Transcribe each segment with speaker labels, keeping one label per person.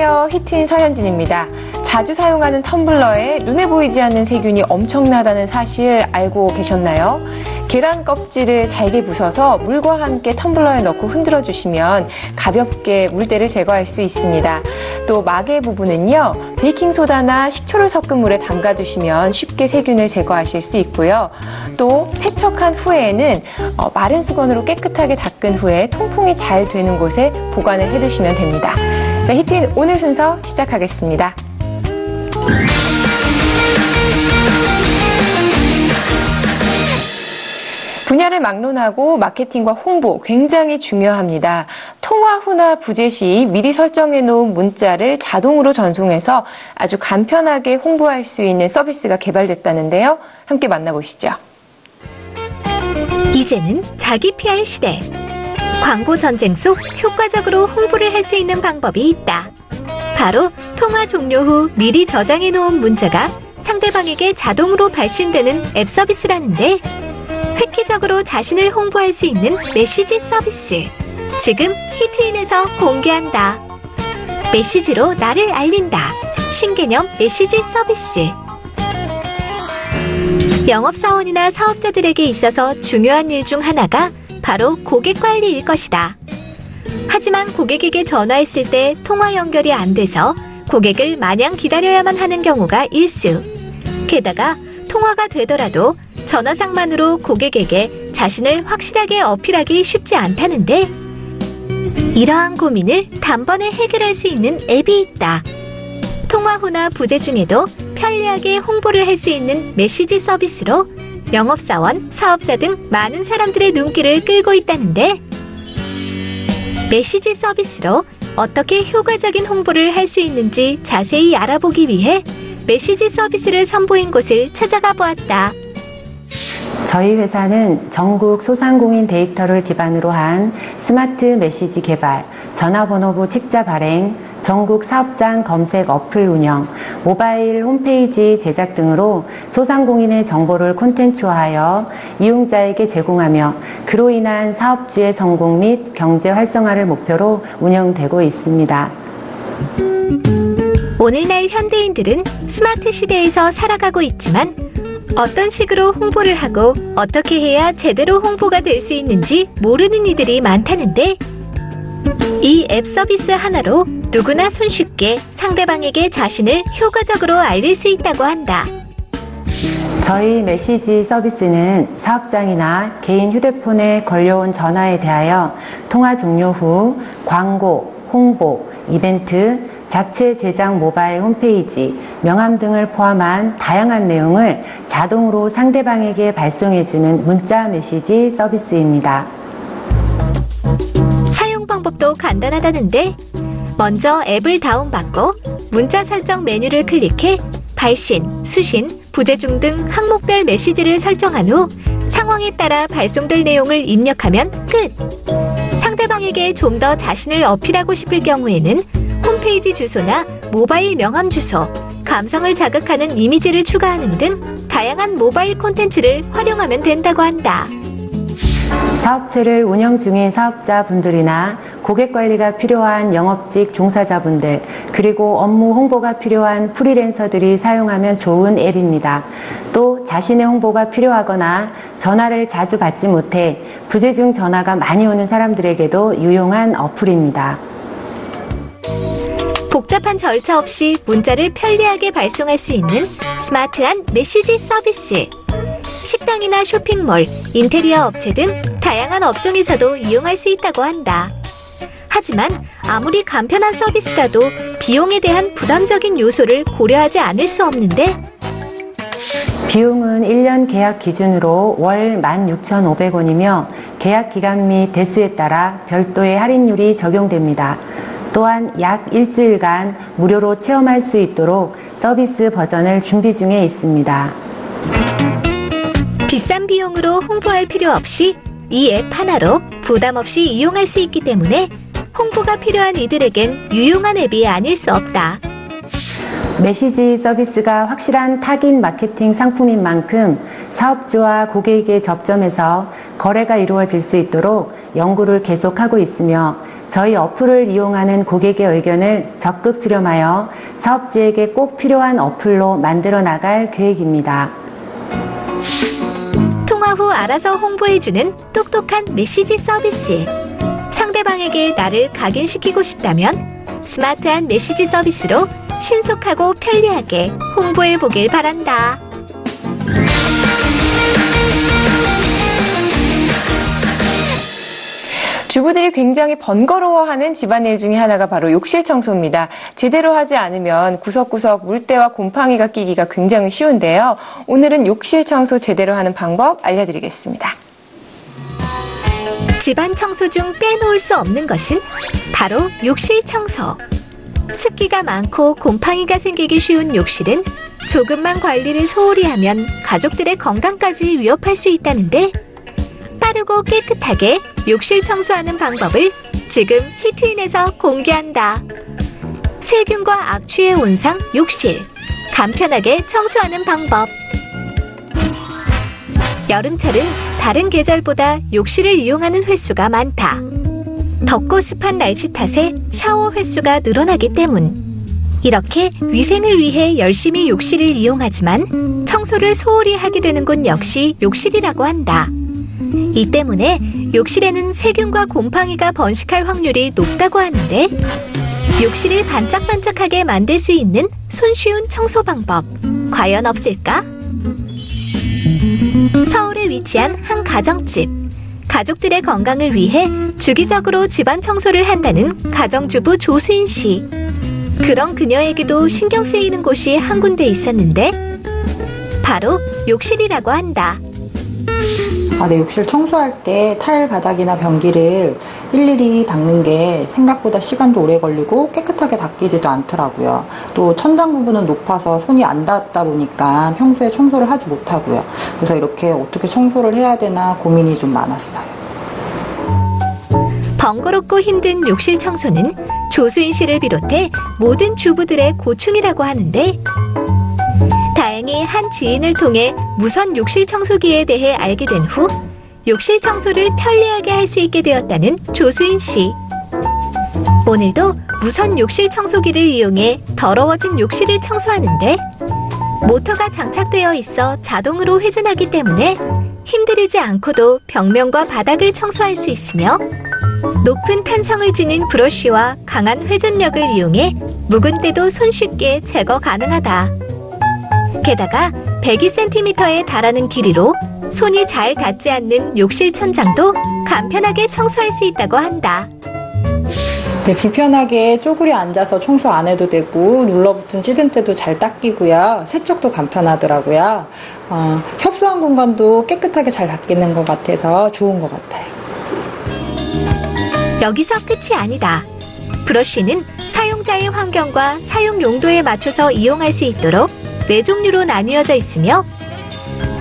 Speaker 1: 안녕하세요. 히트인 서현진입니다. 자주 사용하는 텀블러에 눈에 보이지 않는 세균이 엄청나다는 사실 알고 계셨나요? 계란 껍질을 잘게 부숴서 물과 함께 텀블러에 넣고 흔들어 주시면 가볍게 물때를 제거할 수 있습니다. 또 막의 부분은요, 베이킹소다나 식초를 섞은 물에 담가 두시면 쉽게 세균을 제거하실 수 있고요. 또 세척한 후에는 마른 수건으로 깨끗하게 닦은 후에 통풍이 잘 되는 곳에 보관을 해두시면 됩니다. 자, 히트인 오늘 순서 시작하겠습니다. 분야를 막론하고 마케팅과 홍보 굉장히 중요합니다. 통화 후나 부재 시 미리 설정해 놓은 문자를 자동으로 전송해서 아주 간편하게 홍보할 수 있는 서비스가 개발됐다는데요. 함께 만나보시죠.
Speaker 2: 이제는 자기 PR 시대. 광고 전쟁 속 효과적으로 홍보를 할 수 있는 방법이 있다. 바로 통화 종료 후 미리 저장해 놓은 문자가 상대방에게 자동으로 발신되는 앱 서비스라는데, 획기적으로 자신을 홍보할 수 있는 메시지 서비스. 지금 히트인에서 공개한다. 메시지로 나를 알린다. 신개념 메시지 서비스. 영업사원이나 사업자들에게 있어서 중요한 일 중 하나가 바로 고객 관리일 것이다. 하지만 고객에게 전화했을 때 통화 연결이 안 돼서 고객을 마냥 기다려야만 하는 경우가 일수. 게다가 통화가 되더라도 전화상만으로 고객에게 자신을 확실하게 어필하기 쉽지 않다는데, 이러한 고민을 단번에 해결할 수 있는 앱이 있다. 통화 후나 부재 중에도 편리하게 홍보를 할 수 있는 메시지 서비스로 영업사원, 사업자 등 많은 사람들의 눈길을 끌고 있다는데, 메시지 서비스로 어떻게 효과적인 홍보를 할 수 있는지 자세히 알아보기 위해 메시지 서비스를 선보인 곳을 찾아가 보았다.
Speaker 3: 저희 회사는 전국 소상공인 데이터를 기반으로 한 스마트 메시지 개발, 전화번호부 책자 발행, 전국 사업장 검색 어플 운영, 모바일 홈페이지 제작 등으로 소상공인의 정보를 콘텐츠화하여 이용자에게 제공하며 그로 인한 사업주의 성공 및 경제 활성화를 목표로 운영되고 있습니다.
Speaker 2: 오늘날 현대인들은 스마트 시대에서 살아가고 있지만 어떤 식으로 홍보를 하고 어떻게 해야 제대로 홍보가 될 수 있는지 모르는 이들이 많다는데, 이 앱 서비스 하나로 누구나 손쉽게 상대방에게 자신을 효과적으로 알릴 수 있다고 한다.
Speaker 3: 저희 메시지 서비스는 사업장이나 개인 휴대폰에 걸려온 전화에 대하여 통화 종료 후 광고, 홍보, 이벤트, 자체 제작 모바일 홈페이지, 명함 등을 포함한 다양한 내용을 자동으로 상대방에게 발송해주는 문자 메시지 서비스입니다.
Speaker 2: 사용 방법도 간단하다는데, 먼저 앱을 다운받고 문자 설정 메뉴를 클릭해 발신, 수신, 부재중 등 항목별 메시지를 설정한 후 상황에 따라 발송될 내용을 입력하면 끝! 상대방에게 좀 더 자신을 어필하고 싶을 경우에는 홈페이지 주소나 모바일 명함 주소, 감성을 자극하는 이미지를 추가하는 등 다양한 모바일 콘텐츠를 활용하면 된다고 한다.
Speaker 3: 사업체를 운영 중인 사업자분들이나 고객 관리가 필요한 영업직 종사자분들, 그리고 업무 홍보가 필요한 프리랜서들이 사용하면 좋은 앱입니다. 또 자신의 홍보가 필요하거나 전화를 자주 받지 못해 부재중 전화가 많이 오는 사람들에게도 유용한 어플입니다.
Speaker 2: 복잡한 절차 없이 문자를 편리하게 발송할 수 있는 스마트한 메시지 서비스. 식당이나 쇼핑몰, 인테리어 업체 등 다양한 업종에서도 이용할 수 있다고 한다. 하지만 아무리 간편한 서비스라도 비용에 대한 부담적인 요소를 고려하지 않을 수 없는데,
Speaker 3: 비용은 1년 계약 기준으로 월 16,500원이며 계약 기간 및 대수에 따라 별도의 할인율이 적용됩니다. 또한 약 일주일간 무료로 체험할 수 있도록 서비스 버전을 준비 중에 있습니다.
Speaker 2: 비싼 비용으로 홍보할 필요 없이 이 앱 하나로 부담 없이 이용할 수 있기 때문에 홍보가 필요한 이들에겐 유용한 앱이 아닐 수 없다.
Speaker 3: 메시지 서비스가 확실한 타깃 마케팅 상품인 만큼 사업주와 고객에게 접점해서 거래가 이루어질 수 있도록 연구를 계속하고 있으며 저희 어플을 이용하는 고객의 의견을 적극 수렴하여 사업주에게 꼭 필요한 어플로 만들어 나갈 계획입니다.
Speaker 2: 통화 후 알아서 홍보해주는 똑똑한 메시지 서비스. 상대방에게 나를 각인시키고 싶다면 스마트한 메시지 서비스로 신속하고 편리하게 홍보해보길 바란다.
Speaker 1: 주부들이 굉장히 번거로워하는 집안일 중에 하나가 바로 욕실 청소입니다. 제대로 하지 않으면 구석구석 물때와 곰팡이가 끼기가 굉장히 쉬운데요. 오늘은 욕실 청소 제대로 하는 방법 알려드리겠습니다.
Speaker 2: 집안 청소 중 빼놓을 수 없는 것은 바로 욕실 청소. 습기가 많고 곰팡이가 생기기 쉬운 욕실은 조금만 관리를 소홀히 하면 가족들의 건강까지 위협할 수 있다는데, 빠르고 깨끗하게 욕실 청소하는 방법을 지금 히트인에서 공개한다. 세균과 악취의 온상 욕실, 간편하게 청소하는 방법. 여름철은 다른 계절보다 욕실을 이용하는 횟수가 많다. 덥고 습한 날씨 탓에 샤워 횟수가 늘어나기 때문. 이렇게 위생을 위해 열심히 욕실을 이용하지만 청소를 소홀히 하게 되는 곳 역시 욕실이라고 한다. 이 때문에 욕실에는 세균과 곰팡이가 번식할 확률이 높다고 하는데, 욕실을 반짝반짝하게 만들 수 있는 손쉬운 청소 방법 과연 없을까? 서울에 위치한 한 가정집. 가족들의 건강을 위해 주기적으로 집안 청소를 한다는 가정주부 조수인 씨. 그런 그녀에게도 신경 쓰이는 곳이 한 군데 있었는데 바로 욕실이라고 한다.
Speaker 4: 네, 욕실 청소할 때 타일 바닥이나 변기를 일일이 닦는 게 생각보다 시간도 오래 걸리고 깨끗하게 닦이지도 않더라고요. 또 천장 부분은 높아서 손이 안 닿다 보니까 평소에 청소를 하지 못하고요. 그래서 이렇게 어떻게 청소를 해야 되나 고민이 좀 많았어요.
Speaker 2: 번거롭고 힘든 욕실 청소는 조수인 씨를 비롯해 모든 주부들의 고충이라고 하는데, 다행히 한 지인을 통해 무선 욕실 청소기에 대해 알게 된 후 욕실 청소를 편리하게 할 수 있게 되었다는 조수인 씨. 오늘도 무선 욕실 청소기를 이용해 더러워진 욕실을 청소하는데, 모터가 장착되어 있어 자동으로 회전하기 때문에 힘들이지 않고도 벽면과 바닥을 청소할 수 있으며, 높은 탄성을 지닌 브러쉬와 강한 회전력을 이용해 묵은 때도 손쉽게 제거 가능하다. 게다가 102cm에 달하는 길이로 손이 잘 닿지 않는 욕실 천장도 간편하게 청소할 수 있다고 한다.
Speaker 4: 네, 불편하게 쪼그려 앉아서 청소 안 해도 되고 눌러붙은 찌든 때도 잘 닦이고요. 세척도 간편하더라고요. 협소한 공간도 깨끗하게 잘 닦이는 것 같아서 좋은 것 같아요.
Speaker 2: 여기서 끝이 아니다. 브러쉬는 사용자의 환경과 사용 용도에 맞춰서 이용할 수 있도록 4종류로 나뉘어져 있으며,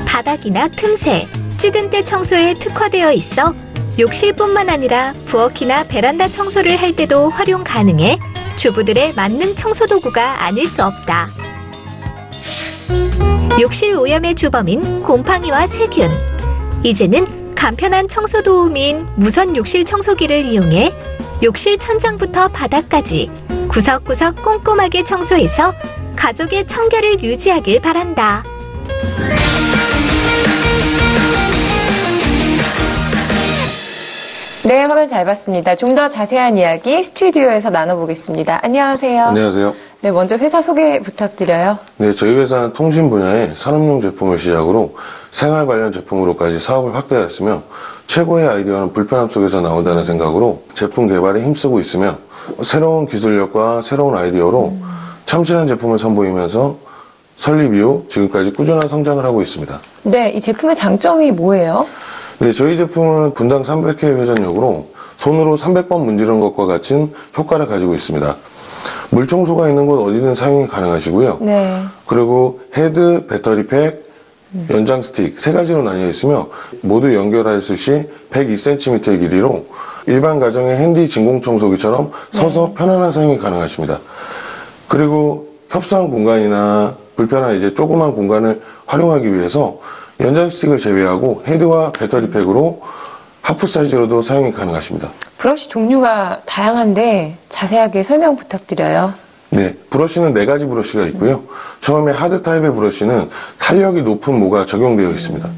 Speaker 2: 바닥이나 틈새, 찌든 때 청소에 특화되어 있어 욕실뿐만 아니라 부엌이나 베란다 청소를 할 때도 활용 가능해 주부들의 만능 청소 도구가 아닐 수 없다. 욕실 오염의 주범인 곰팡이와 세균. 이제는 간편한 청소 도우미인 무선 욕실 청소기를 이용해 욕실 천장부터 바닥까지 구석구석 꼼꼼하게 청소해서 가족의 청결을 유지하길 바란다.
Speaker 1: 네, 화면 잘 봤습니다. 좀 더 자세한 이야기 스튜디오에서 나눠보겠습니다. 안녕하세요.
Speaker 5: 안녕하세요.
Speaker 1: 네, 먼저 회사 소개 부탁드려요.
Speaker 5: 네, 저희 회사는 통신 분야의 산업용 제품을 시작으로 생활 관련 제품으로까지 사업을 확대하였으며, 최고의 아이디어는 불편함 속에서 나온다는 생각으로 제품 개발에 힘쓰고 있으며, 새로운 기술력과 새로운 아이디어로 참신한 제품을 선보이면서 설립 이후 지금까지 꾸준한 성장을 하고 있습니다.
Speaker 1: 네, 이 제품의 장점이 뭐예요?
Speaker 5: 네, 저희 제품은 분당 300회 회전력으로 손으로 300번 문지르는 것과 같은 효과를 가지고 있습니다. 물 청소가 있는 곳 어디든 사용이 가능하시고요.
Speaker 1: 네.
Speaker 5: 그리고 헤드, 배터리팩, 연장 스틱 3가지로 나뉘어 있으며, 모두 연결하였을 시 102cm의 길이로 일반 가정의 핸디 진공 청소기처럼 서서 편안한 사용이 가능하십니다. 그리고 협소한 공간이나 불편한 이제 조그만 공간을 활용하기 위해서 연장 스틱을 제외하고 헤드와 배터리팩으로 하프 사이즈로도 사용이 가능하십니다.
Speaker 1: 브러쉬 종류가 다양한데 자세하게 설명 부탁드려요.
Speaker 5: 네, 브러쉬는 4가지 브러쉬가 있고요. 처음에 하드 타입의 브러쉬는 탄력이 높은 모가 적용되어 있습니다.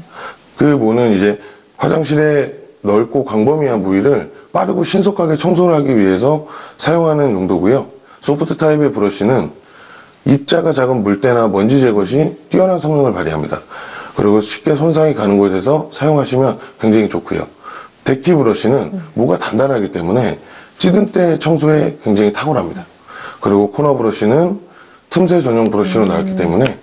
Speaker 5: 그 모는 이제 화장실에 넓고 광범위한 부위를 빠르고 신속하게 청소를 하기 위해서 사용하는 용도고요. 소프트 타입의 브러쉬는 입자가 작은 물때나 먼지 제거 시 뛰어난 성능을 발휘합니다. 그리고 쉽게 손상이 가는 곳에서 사용하시면 굉장히 좋고요. 데키 브러쉬는 모가 단단하기 때문에 찌든 때 청소에 굉장히 탁월합니다. 그리고 코너 브러쉬는 틈새 전용 브러쉬로 나왔기 때문에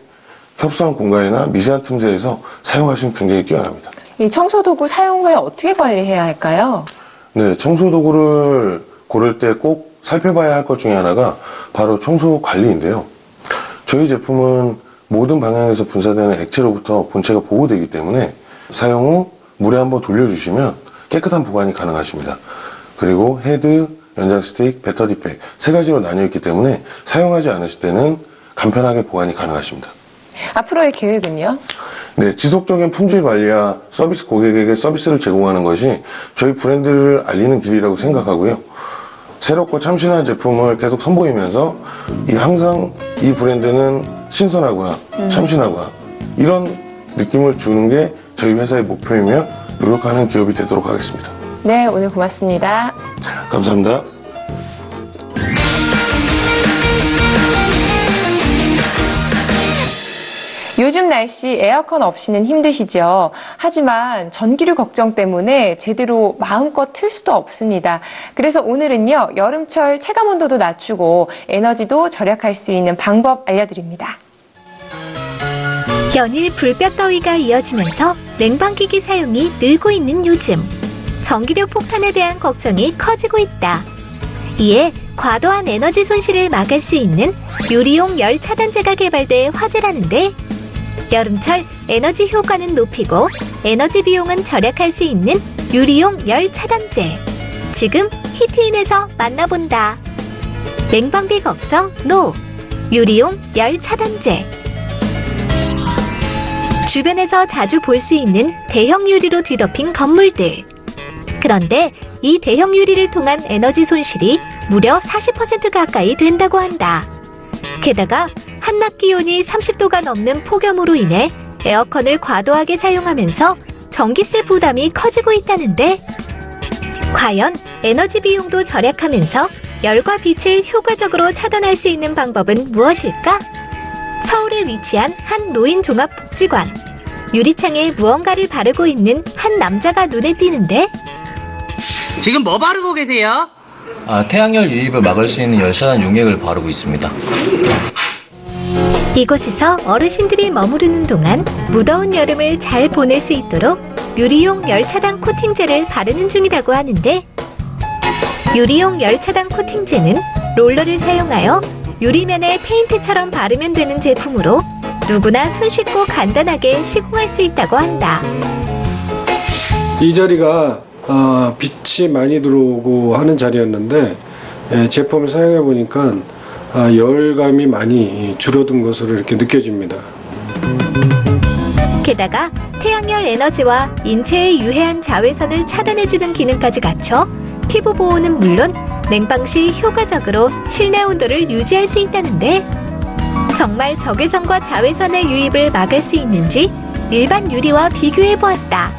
Speaker 5: 협소한 공간이나 미세한 틈새에서 사용하시면 굉장히 뛰어납니다.
Speaker 1: 이 청소도구 사용 후에 어떻게 관리해야 할까요?
Speaker 5: 네, 청소도구를 고를 때 꼭 살펴봐야 할 것 중에 하나가 바로 청소 관리인데요. 저희 제품은 모든 방향에서 분사되는 액체로부터 본체가 보호되기 때문에 사용 후 물에 한번 돌려주시면 깨끗한 보관이 가능하십니다. 그리고 헤드, 연장 스틱, 배터리팩 3가지로 나뉘어 있기 때문에 사용하지 않으실 때는 간편하게 보관이 가능하십니다.
Speaker 1: 앞으로의 계획은요?
Speaker 5: 네, 지속적인 품질 관리와 서비스 고객에게 서비스를 제공하는 것이 저희 브랜드를 알리는 길이라고 생각하고요. 새롭고 참신한 제품을 계속 선보이면서 항상 이 브랜드는 신선하구나, 참신하구나 이런 느낌을 주는 게 저희 회사의 목표이며 노력하는 기업이 되도록 하겠습니다.
Speaker 1: 네, 오늘 고맙습니다.
Speaker 5: 감사합니다.
Speaker 1: 요즘 날씨 에어컨 없이는 힘드시죠? 하지만 전기료 걱정 때문에 제대로 마음껏 틀 수도 없습니다. 그래서 오늘은요, 여름철 체감온도도 낮추고 에너지도 절약할 수 있는 방법 알려드립니다.
Speaker 2: 연일 불볕더위가 이어지면서 냉방기기 사용이 늘고 있는 요즘. 전기료 폭탄에 대한 걱정이 커지고 있다. 이에 과도한 에너지 손실을 막을 수 있는 유리용 열 차단제가 개발돼 화제라는데, 여름철 에너지 효과는 높이고 에너지 비용은 절약할 수 있는 유리용 열 차단제. 지금 히트인에서 만나본다. 냉방비 걱정 NO! 유리용 열 차단제. 주변에서 자주 볼 수 있는 대형 유리로 뒤덮인 건물들. 그런데 이 대형 유리를 통한 에너지 손실이 무려 40% 가까이 된다고 한다. 게다가 한낮 기온이 30도가 넘는 폭염으로 인해 에어컨을 과도하게 사용하면서 전기세 부담이 커지고 있다는데, 과연 에너지 비용도 절약하면서 열과 빛을 효과적으로 차단할 수 있는 방법은 무엇일까? 서울에 위치한 한 노인종합복지관. 유리창에 무언가를 바르고 있는 한 남자가 눈에 띄는데,
Speaker 6: 지금 뭐 바르고 계세요?
Speaker 7: 태양열 유입을 막을 수 있는 열차단 용액을 바르고 있습니다.
Speaker 2: 이곳에서 어르신들이 머무르는 동안 무더운 여름을 잘 보낼 수 있도록 유리용 열차단 코팅제를 바르는 중이라고 하는데, 유리용 열차단 코팅제는 롤러를 사용하여 유리면에 페인트처럼 바르면 되는 제품으로 누구나 손쉽고 간단하게 시공할 수 있다고 한다.
Speaker 8: 이 자리가 빛이 많이 들어오고 하는 자리였는데, 제품을 사용해 보니까 열감이 많이 줄어든 것으로 이렇게 느껴집니다.
Speaker 2: 게다가 태양열 에너지와 인체에 유해한 자외선을 차단해주는 기능까지 갖춰 피부 보호는 물론 냉방 시 효과적으로 실내 온도를 유지할 수 있다는데, 정말 적외선과 자외선의 유입을 막을 수 있는지 일반 유리와 비교해보았다.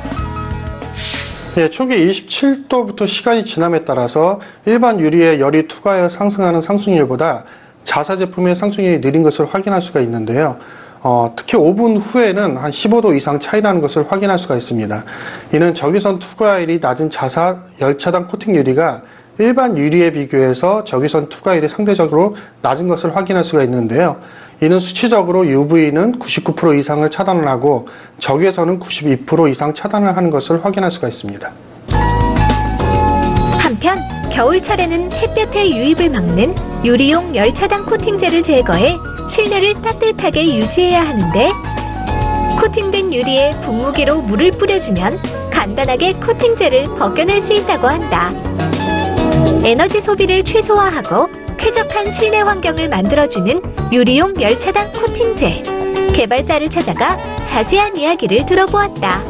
Speaker 9: 초기 27도부터 시간이 지남에 따라서 일반 유리의 열이 투과하여 상승하는 상승률보다 자사 제품의 상승률이 느린 것을 확인할 수가 있는데요. 특히 5분 후에는 한 15도 이상 차이나는 것을 확인할 수가 있습니다. 이는 적외선 투과율이 낮은 자사 열차단 코팅 유리가 일반 유리에 비교해서 적외선 투과율이 상대적으로 낮은 것을 확인할 수가 있는데요. 이는 수치적으로 UV는 99% 이상을 차단을 하고 적외선은 92% 이상 차단을 하는 것을 확인할 수가 있습니다.
Speaker 2: 한편 겨울철에는 햇볕의 유입을 막는 유리용 열차단 코팅제를 제거해 실내를 따뜻하게 유지해야 하는데, 코팅된 유리에 분무기로 물을 뿌려주면 간단하게 코팅제를 벗겨낼 수 있다고 한다. 에너지 소비를 최소화하고 쾌적한 실내 환경을 만들어주는 유리용 열차단 코팅제. 개발사를 찾아가 자세한 이야기를 들어보았다.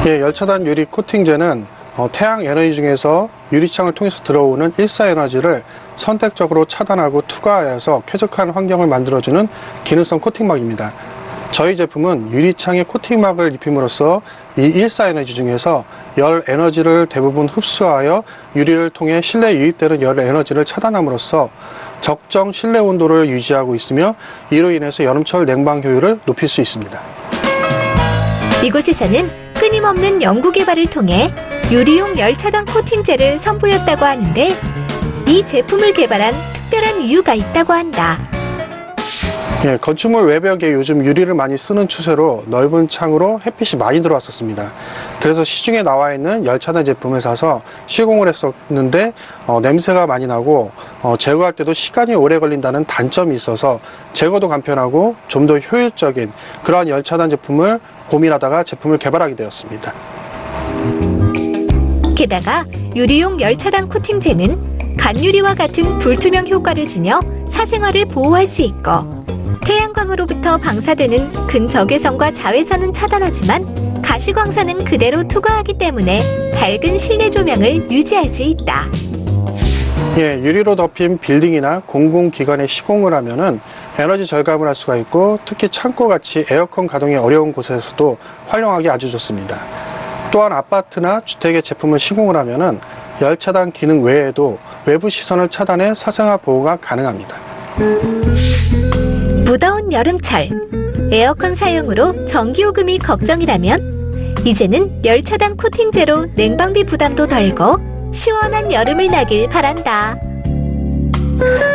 Speaker 9: 예, 열차단 유리 코팅제는 태양 에너지 중에서 유리창을 통해서 들어오는 일사 에너지를 선택적으로 차단하고 투과하여서 쾌적한 환경을 만들어주는 기능성 코팅막입니다. 저희 제품은 유리창에 코팅막을 입힘으로써 이 일사 에너지 중에서 열 에너지를 대부분 흡수하여 유리를 통해 실내에 유입되는 열 에너지를 차단함으로써 적정 실내 온도를 유지하고 있으며 이로 인해서 여름철 냉방 효율을 높일 수 있습니다.
Speaker 2: 이곳에서는 끊임없는 연구 개발을 통해 유리용 열차단 코팅제를 선보였다고 하는데 이 제품을 개발한 특별한 이유가 있다고 한다.
Speaker 9: 예, 건축물 외벽에 요즘 유리를 많이 쓰는 추세로 넓은 창으로 햇빛이 많이 들어왔었습니다. 그래서 시중에 나와 있는 열차단 제품을 사서 시공을 했었는데 냄새가 많이 나고 제거할 때도 시간이 오래 걸린다는 단점이 있어서 제거도 간편하고 좀 더 효율적인 그러한 열차단 제품을 고민하다가 제품을 개발하게 되었습니다.
Speaker 2: 게다가 유리용 열차단 코팅제는 간유리와 같은 불투명 효과를 지녀 사생활을 보호할 수 있고 태양광으로부터 방사되는 근적외선과 자외선은 차단하지만 가시광선은 그대로 투과하기 때문에 밝은 실내 조명을 유지할 수 있다.
Speaker 9: 예, 유리로 덮인 빌딩이나 공공기관에 시공을 하면은 에너지 절감을 할 수가 있고 특히 창고같이 에어컨 가동이 어려운 곳에서도 활용하기 아주 좋습니다. 또한 아파트나 주택에 제품을 시공을 하면은 열차단 기능 외에도 외부 시선을 차단해 사생활 보호가 가능합니다.
Speaker 2: 무더운 여름철, 에어컨 사용으로 전기요금이 걱정이라면 이제는 열차단 코팅제로 냉방비 부담도 덜고 시원한 여름을 나길 바란다.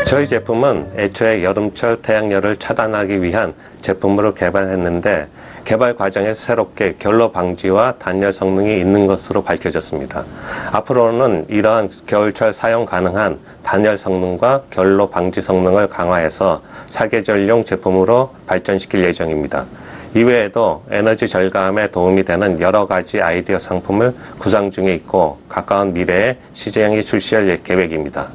Speaker 10: 저희 제품은 애초에 여름철 태양열을 차단하기 위한 제품으로 개발했는데 개발 과정에서 새롭게 결로 방지와 단열 성능이 있는 것으로 밝혀졌습니다. 앞으로는 이러한 겨울철 사용 가능한 단열 성능과 결로 방지 성능을 강화해서 사계절용 제품으로 발전시킬 예정입니다. 이외에도 에너지 절감에 도움이 되는 여러 가지 아이디어 상품을 구상 중에 있고 가까운 미래에 시장에 출시할 계획입니다.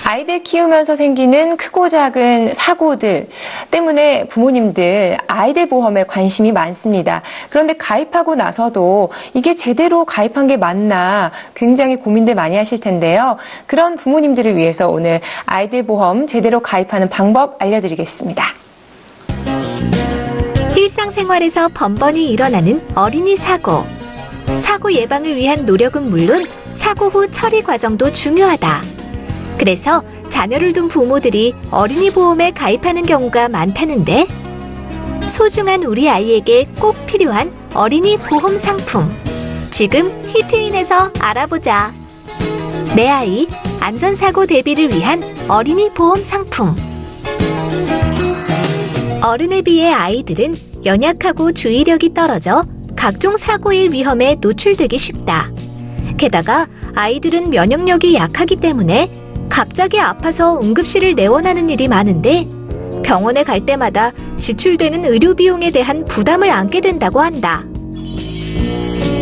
Speaker 1: 아이들 키우면서 생기는 크고 작은 사고들 때문에 부모님들 아이들 보험에 관심이 많습니다. 그런데 가입하고 나서도 이게 제대로 가입한 게 맞나 굉장히 고민들 많이 하실 텐데요. 그런 부모님들을 위해서 오늘 아이들 보험 제대로 가입하는 방법 알려드리겠습니다.
Speaker 2: 일상생활에서 번번이 일어나는 어린이 사고. 사고 예방을 위한 노력은 물론 사고 후 처리 과정도 중요하다. 그래서 자녀를 둔 부모들이 어린이 보험에 가입하는 경우가 많다는데 소중한 우리 아이에게 꼭 필요한 어린이 보험 상품. 지금 히트인에서 알아보자. 내 아이 안전사고 대비를 위한 어린이 보험 상품. 어른에 비해 아이들은 연약하고 주의력이 떨어져 각종 사고의 위험에 노출되기 쉽다. 게다가 아이들은 면역력이 약하기 때문에 갑자기 아파서 응급실을 내원하는 일이 많은데 병원에 갈 때마다 지출되는 의료 비용에 대한 부담을 안게 된다고 한다.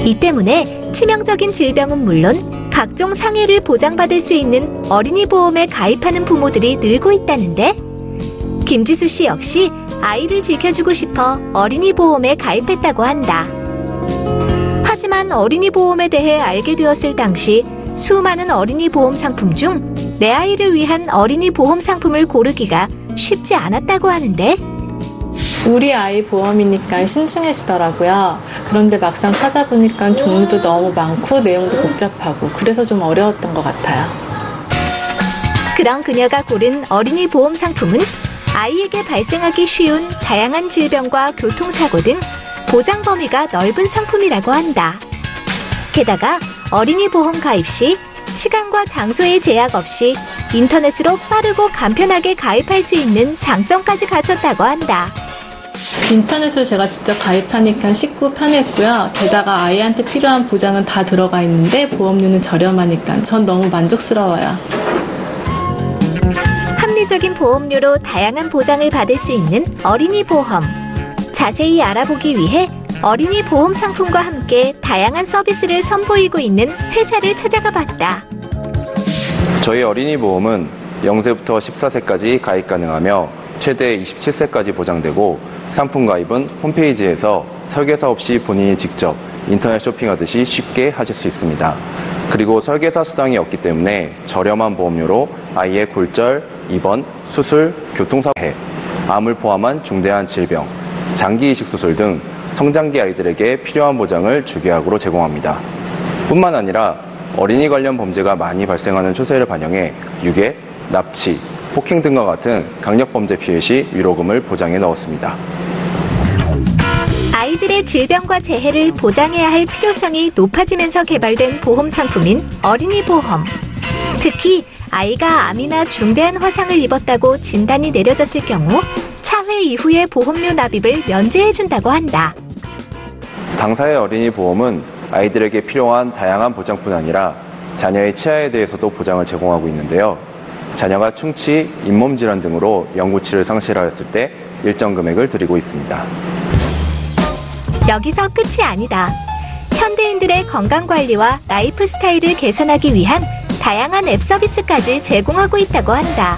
Speaker 2: 이 때문에 치명적인 질병은 물론 각종 상해를 보장받을 수 있는 어린이 보험에 가입하는 부모들이 늘고 있다는데 김지수 씨 역시 아이를 지켜주고 싶어 어린이 보험에 가입했다고 한다. 하지만 어린이 보험에 대해 알게 되었을 당시 수많은 어린이 보험 상품 중 내 아이를 위한 어린이 보험 상품을 고르기가 쉽지 않았다고 하는데
Speaker 11: 우리 아이 보험이니까 신중해지더라고요. 그런데 막상 찾아보니까 종류도 너무 많고 내용도 복잡하고 그래서 좀 어려웠던 것 같아요.
Speaker 2: 그런 그녀가 고른 어린이 보험 상품은 아이에게 발생하기 쉬운 다양한 질병과 교통사고 등 보장 범위가 넓은 상품이라고 한다. 게다가 어린이 보험 가입 시 시간과 장소의 제약 없이 인터넷으로 빠르고 간편하게 가입할 수 있는 장점까지 갖췄다고 한다.
Speaker 11: 인터넷으로 제가 직접 가입하니까 쉽고 편했고요. 게다가 아이한테 필요한 보장은 다 들어가 있는데 보험료는 저렴하니까 전 너무 만족스러워요.
Speaker 2: 합리적인 보험료로 다양한 보장을 받을 수 있는 어린이 보험. 자세히 알아보기 위해 어린이 보험 상품과 함께 다양한 서비스를 선보이고 있는 회사를 찾아가 봤다.
Speaker 12: 저희 어린이 보험은 0세부터 14세까지 가입 가능하며 최대 27세까지 보장되고 상품 가입은 홈페이지에서 설계사 없이 본인이 직접 인터넷 쇼핑하듯이 쉽게 하실 수 있습니다. 그리고 설계사 수당이 없기 때문에 저렴한 보험료로 아이의 골절, 입원, 수술, 교통사고, 암을 포함한 중대한 질병, 장기 이식 수술 등 성장기 아이들에게 필요한 보장을 주계약으로 제공합니다. 뿐만 아니라 어린이 관련 범죄가 많이 발생하는 추세를 반영해 유괴, 납치, 폭행 등과 같은 강력범죄 피해 시 위로금을 보장해 넣었습니다.
Speaker 2: 아이들의 질병과 재해를 보장해야 할 필요성이 높아지면서 개발된 보험 상품인 어린이 보험. 특히 아이가 암이나 중대한 화상을 입었다고 진단이 내려졌을 경우 차회 이후의 보험료 납입을 면제해준다고 한다.
Speaker 12: 당사의 어린이 보험은 아이들에게 필요한 다양한 보장뿐 아니라 자녀의 치아에 대해서도 보장을 제공하고 있는데요. 자녀가 충치, 잇몸 질환 등으로 영구치를 상실하였을 때 일정 금액을 드리고 있습니다.
Speaker 2: 여기서 끝이 아니다. 현대인들의 건강관리와 라이프 스타일을 개선하기 위한 다양한 앱 서비스까지 제공하고 있다고 한다.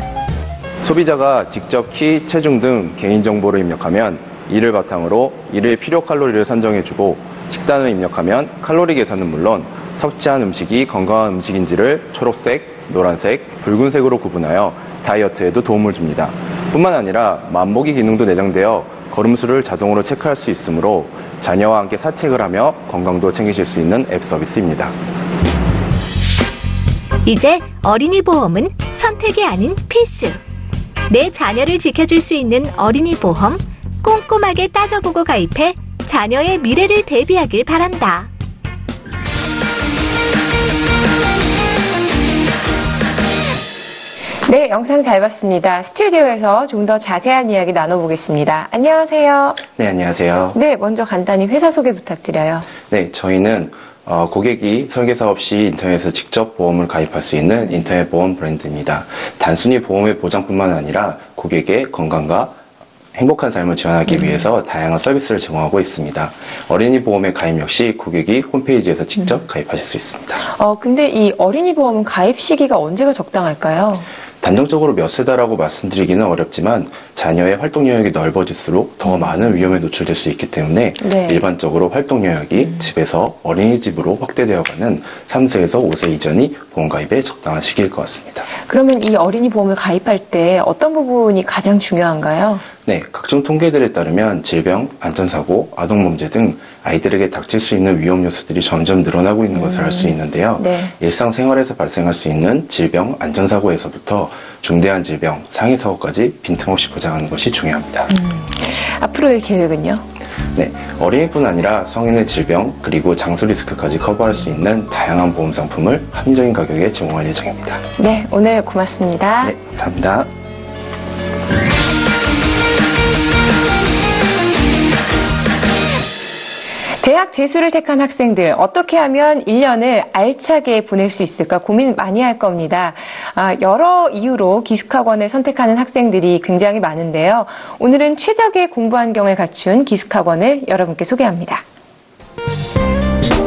Speaker 12: 소비자가 직접 키, 체중 등 개인정보를 입력하면 이를 바탕으로 일일 필요 칼로리를 선정해주고 식단을 입력하면 칼로리 계산은 물론 섭취한 음식이 건강한 음식인지를 초록색, 노란색, 붉은색으로 구분하여 다이어트에도 도움을 줍니다. 뿐만 아니라 만보기 기능도 내장되어 걸음수를 자동으로 체크할 수 있으므로 자녀와 함께 사책을 하며 건강도 챙기실 수 있는 앱 서비스입니다.
Speaker 2: 이제 어린이 보험은 선택이 아닌 필수. 내 자녀를 지켜줄 수 있는 어린이 보험 꼼꼼하게 따져보고 가입해 자녀의 미래를 대비하길 바란다.
Speaker 1: 네, 영상 잘 봤습니다. 스튜디오에서 좀 더 자세한 이야기 나눠보겠습니다. 안녕하세요.
Speaker 13: 네, 안녕하세요.
Speaker 1: 네, 먼저 간단히 회사 소개 부탁드려요.
Speaker 13: 네, 저희는 고객이 설계사 없이 인터넷에서 직접 보험을 가입할 수 있는 인터넷 보험 브랜드입니다. 단순히 보험의 보장뿐만 아니라 고객의 건강과 행복한 삶을 지원하기 위해서 다양한 서비스를 제공하고 있습니다. 어린이 보험의 가입 역시 고객이 홈페이지에서 직접 가입하실 수 있습니다.
Speaker 1: 근데 이 어린이 보험은 가입 시기가 언제가 적당할까요?
Speaker 13: 단정적으로 몇 세다라고 말씀드리기는 어렵지만 자녀의 활동 영역이 넓어질수록 더 많은 위험에 노출될 수 있기 때문에
Speaker 1: 네.
Speaker 13: 일반적으로 활동 영역이 집에서 어린이집으로 확대되어가는 3세에서 5세 이전이 보험 가입에 적당한 시기일 것 같습니다.
Speaker 1: 그러면 이 어린이 보험을 가입할 때 어떤 부분이 가장 중요한가요?
Speaker 13: 네, 각종 통계들에 따르면 질병, 안전사고, 아동범죄 등 아이들에게 닥칠 수 있는 위험 요소들이 점점 늘어나고 있는 것을 알 수 있는데요.
Speaker 1: 네.
Speaker 13: 일상생활에서 발생할 수 있는 질병, 안전사고에서부터 중대한 질병, 상해사고까지 빈틈없이 보장하는 것이 중요합니다.
Speaker 1: 앞으로의 계획은요?
Speaker 13: 네, 어린이뿐 아니라 성인의 질병, 그리고 장수 리스크까지 커버할 수 있는 다양한 보험 상품을 합리적인 가격에 제공할 예정입니다.
Speaker 1: 네, 오늘 고맙습니다.
Speaker 13: 네, 감사합니다.
Speaker 1: 대학 재수를 택한 학생들 어떻게 하면 1년을 알차게 보낼 수 있을까 고민 많이 할 겁니다. 여러 이유로 기숙학원을 선택하는 학생들이 굉장히 많은데요. 오늘은 최적의 공부 환경을 갖춘 기숙학원을 여러분께 소개합니다.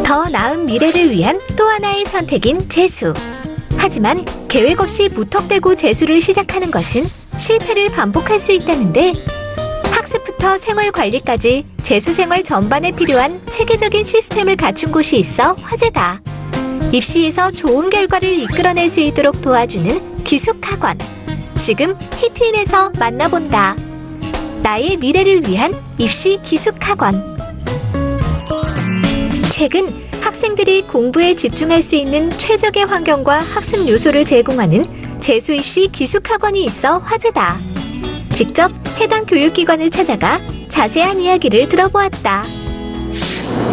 Speaker 2: 더 나은 미래를 위한 또 하나의 선택인 재수. 하지만 계획 없이 무턱대고 재수를 시작하는 것은 실패를 반복할 수 있다는데 학습부터 생활 관리까지 재수 생활 전반에 필요한 체계적인 시스템을 갖춘 곳이 있어 화제다. 입시에서 좋은 결과를 이끌어낼 수 있도록 도와주는 기숙학원. 지금 히트인에서 만나본다. 나의 미래를 위한 입시 기숙학원. 최근 학생들이 공부에 집중할 수 있는 최적의 환경과 학습 요소를 제공하는 재수 입시 기숙학원이 있어 화제다. 직접 해당 교육기관을 찾아가 자세한 이야기를 들어보았다.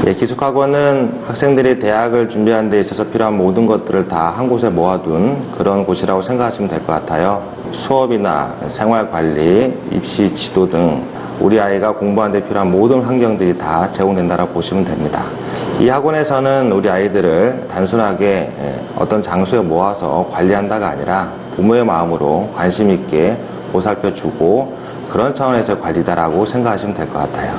Speaker 14: 예, 기숙학원은 학생들이 대학을 준비하는 데 있어서 필요한 모든 것들을 다 한 곳에 모아둔 그런 곳이라고 생각하시면 될 것 같아요. 수업이나 생활관리, 입시 지도 등 우리 아이가 공부하는 데 필요한 모든 환경들이 다 제공된다고 보시면 됩니다. 이 학원에서는 우리 아이들을 단순하게 어떤 장소에 모아서 관리한다가 아니라 부모의 마음으로 관심 있게 보살펴주고 그런 차원에서 관리다라고 생각하시면 될 것 같아요.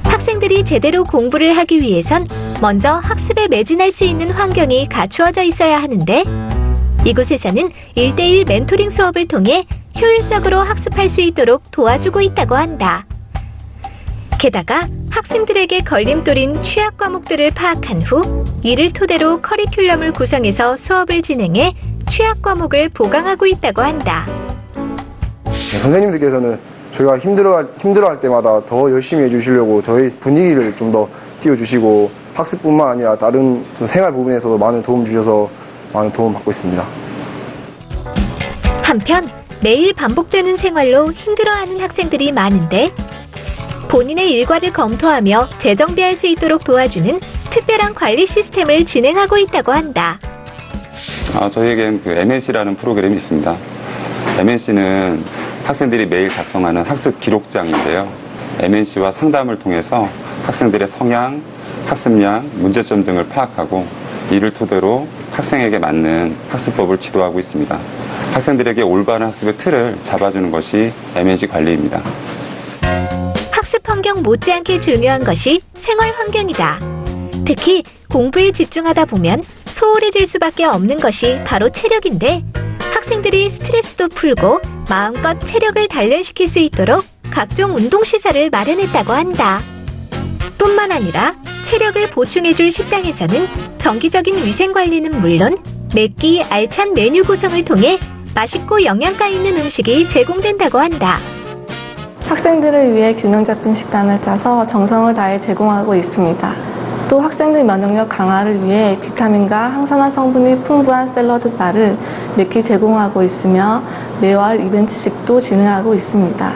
Speaker 2: 학생들이 제대로 공부를 하기 위해선 먼저 학습에 매진할 수 있는 환경이 갖추어져 있어야 하는데 이곳에서는 1:1 멘토링 수업을 통해 효율적으로 학습할 수 있도록 도와주고 있다고 한다. 게다가 학생들에게 걸림돌인 취약 과목들을 파악한 후 이를 토대로 커리큘럼을 구성해서 수업을 진행해 취약 과목을 보강하고 있다고 한다.
Speaker 15: 선생님들께서는 저희가 힘들어할 때마다 더 열심히 해주시려고 저희 분위기를 좀 더 띄워주시고 학습뿐만 아니라 다른 좀 생활 부분에서도 많은 도움 주셔서 많은 도움 받고 있습니다.
Speaker 2: 한편 매일 반복되는 생활로 힘들어하는 학생들이 많은데 본인의 일과를 검토하며 재정비할 수 있도록 도와주는 특별한 관리 시스템을 진행하고 있다고 한다.
Speaker 16: 저희에겐 MNC라는 프로그램이 있습니다. MNC는 학생들이 매일 작성하는 학습 기록장인데요. MNC와 상담을 통해서 학생들의 성향, 학습량, 문제점 등을 파악하고 이를 토대로 학생에게 맞는 학습법을 지도하고 있습니다. 학생들에게 올바른 학습의 틀을 잡아주는 것이 MNC 관리입니다.
Speaker 2: 학습 환경 못지않게 중요한 것이 생활 환경이다. 특히 공부에 집중하다 보면 소홀해질 수밖에 없는 것이 바로 체력인데 학생들이 스트레스도 풀고 마음껏 체력을 단련시킬 수 있도록 각종 운동시설을 마련했다고 한다. 뿐만 아니라 체력을 보충해줄 식당에서는 정기적인 위생관리는 물론 매끼 알찬 메뉴 구성을 통해 맛있고 영양가 있는 음식이 제공된다고 한다.
Speaker 17: 학생들을 위해 균형 잡힌 식단을 짜서 정성을 다해 제공하고 있습니다. 또 학생들 면역력 강화를 위해 비타민과 항산화 성분이 풍부한 샐러드 바를 매끼 제공하고 있으며 매월 이벤트식도 진행하고 있습니다.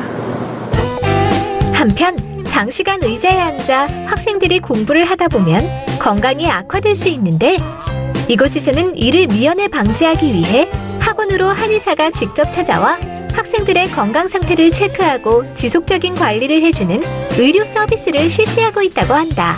Speaker 2: 한편 장시간 의자에 앉아 학생들이 공부를 하다 보면 건강이 악화될 수 있는데 이곳에서는 이를 미연에 방지하기 위해 학원으로 한의사가 직접 찾아와 학생들의 건강 상태를 체크하고 지속적인 관리를 해주는 의료 서비스를 실시하고 있다고 한다.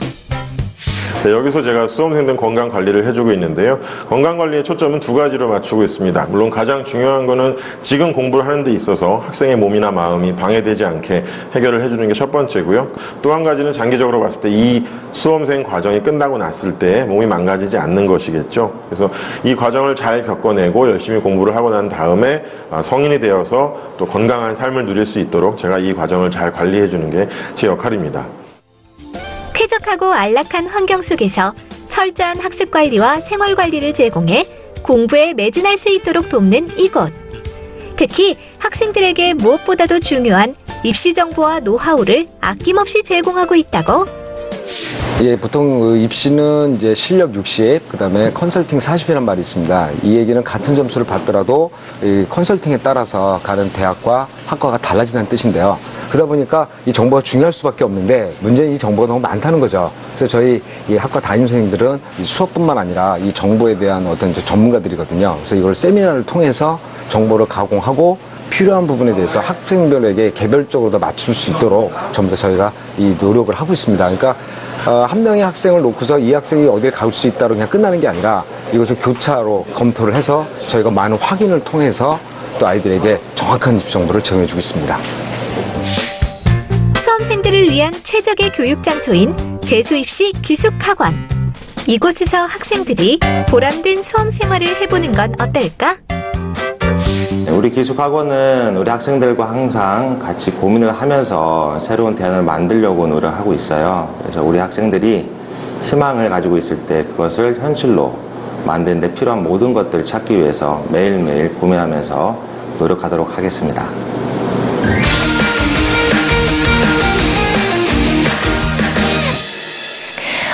Speaker 18: 네, 여기서 제가 수험생들 건강 관리를 해주고 있는데요. 건강 관리의 초점은 두 가지로 맞추고 있습니다. 물론 가장 중요한 거는 지금 공부를 하는 데 있어서 학생의 몸이나 마음이 방해되지 않게 해결을 해주는 게 첫 번째고요. 또 한 가지는 장기적으로 봤을 때 이 수험생 과정이 끝나고 났을 때 몸이 망가지지 않는 것이겠죠. 그래서 이 과정을 잘 겪어내고 열심히 공부를 하고 난 다음에 성인이 되어서 또 건강한 삶을 누릴 수 있도록 제가 이 과정을 잘 관리해주는 게 제 역할입니다.
Speaker 2: 쾌적하고 안락한 환경 속에서 철저한 학습 관리와 생활 관리를 제공해 공부에 매진할 수 있도록 돕는 이곳. 특히 학생들에게 무엇보다도 중요한 입시 정보와 노하우를 아낌없이 제공하고 있다고.
Speaker 19: 예, 보통 입시는 이제 실력 60, 그다음에 컨설팅 40이란 말이 있습니다. 이 얘기는 같은 점수를 받더라도 이 컨설팅에 따라서 가는 대학과 학과가 달라진다는 뜻인데요. 그러다 보니까 이 정보가 중요할 수밖에 없는데 문제는 이 정보가 너무 많다는 거죠. 그래서 저희 이 학과 담임선생님들은 이 수업뿐만 아니라 이 정보에 대한 어떤 전문가들이거든요. 그래서 이걸 세미나를 통해서 정보를 가공하고 필요한 부분에 대해서 학생들에게 개별적으로 더 맞출 수 있도록 전부 다 저희가 이 노력을 하고 있습니다. 그러니까 한 명의 학생을 놓고서 이 학생이 어디를 갈 수 있다로 그냥 끝나는 게 아니라 이것을 교차로 검토를 해서 저희가 많은 확인을 통해서 또 아이들에게 정확한 입시 정보를 제공해주고 있습니다.
Speaker 2: 수험생들을 위한 최적의 교육 장소인 재수입시 기숙학원. 이곳에서 학생들이 보람된 수험 생활을 해보는 건 어떨까?
Speaker 14: 우리 기숙학원은 우리 학생들과 항상 같이 고민을 하면서 새로운 대안을 만들려고 노력하고 있어요. 그래서 우리 학생들이 희망을 가지고 있을 때 그것을 현실로 만드는 데 필요한 모든 것들을 찾기 위해서 매일매일 고민하면서 노력하도록 하겠습니다.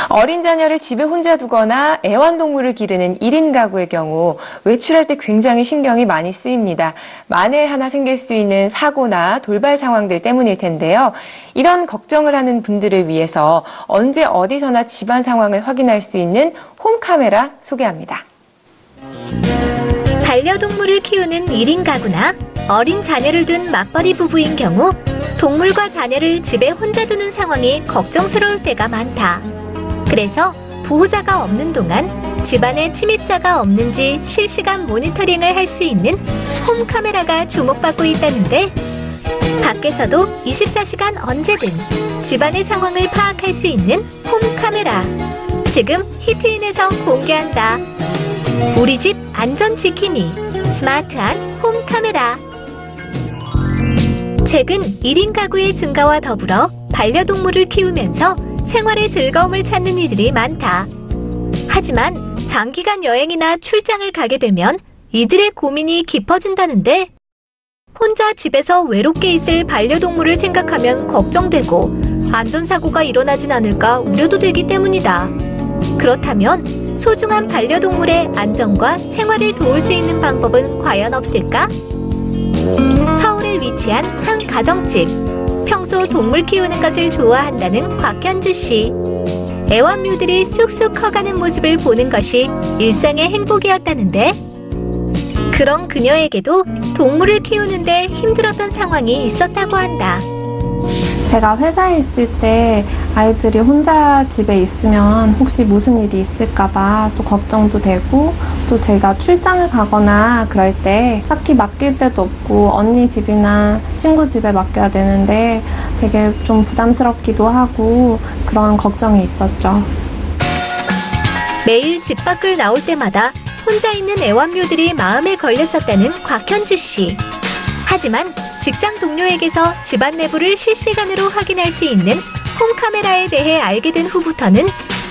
Speaker 1: 어린 자녀를 집에 혼자 두거나 애완동물을 기르는 1인 가구의 경우 외출할 때 굉장히 신경이 많이 쓰입니다. 만에 하나 생길 수 있는 사고나 돌발 상황들 때문일 텐데요. 이런 걱정을 하는 분들을 위해서 언제 어디서나 집안 상황을 확인할 수 있는 홈카메라 소개합니다.
Speaker 2: 반려동물을 키우는 1인 가구나 어린 자녀를 둔 맞벌이 부부인 경우 동물과 자녀를 집에 혼자 두는 상황이 걱정스러울 때가 많다. 그래서 보호자가 없는 동안 집안에 침입자가 없는지 실시간 모니터링을 할 수 있는 홈카메라가 주목받고 있다는데 밖에서도 24시간 언제든 집안의 상황을 파악할 수 있는 홈카메라. 지금 히트인에서 공개한다. 우리 집 안전 지킴이 스마트한 홈카메라. 최근 1인 가구의 증가와 더불어 반려동물을 키우면서 생활의 즐거움을 찾는 이들이 많다. 하지만 장기간 여행이나 출장을 가게 되면 이들의 고민이 깊어진다는데 혼자 집에서 외롭게 있을 반려동물을 생각하면 걱정되고 안전사고가 일어나진 않을까 우려도 되기 때문이다. 그렇다면 소중한 반려동물의 안전과 생활을 도울 수 있는 방법은 과연 없을까? 서울에 위치한 한 가정집. 평소 동물 키우는 것을 좋아한다는 곽현주 씨. 애완묘들이 쑥쑥 커가는 모습을 보는 것이 일상의 행복이었다는데 그런 그녀에게도 동물을 키우는데 힘들었던 상황이 있었다고 한다.
Speaker 17: 제가 회사에 있을 때 아이들이 혼자 집에 있으면 혹시 무슨 일이 있을까봐 또 걱정도 되고 또 제가 출장을 가거나 그럴 때 딱히 맡길 데도 없고 언니 집이나 친구 집에 맡겨야 되는데 되게 좀 부담스럽기도 하고 그런 걱정이 있었죠.
Speaker 2: 매일 집 밖을 나올 때마다 혼자 있는 애완묘들이 마음에 걸렸었다는 곽현주 씨. 하지만 직장 동료에게서 집안 내부를 실시간으로 확인할 수 있는 홈카메라에 대해 알게 된 후부터는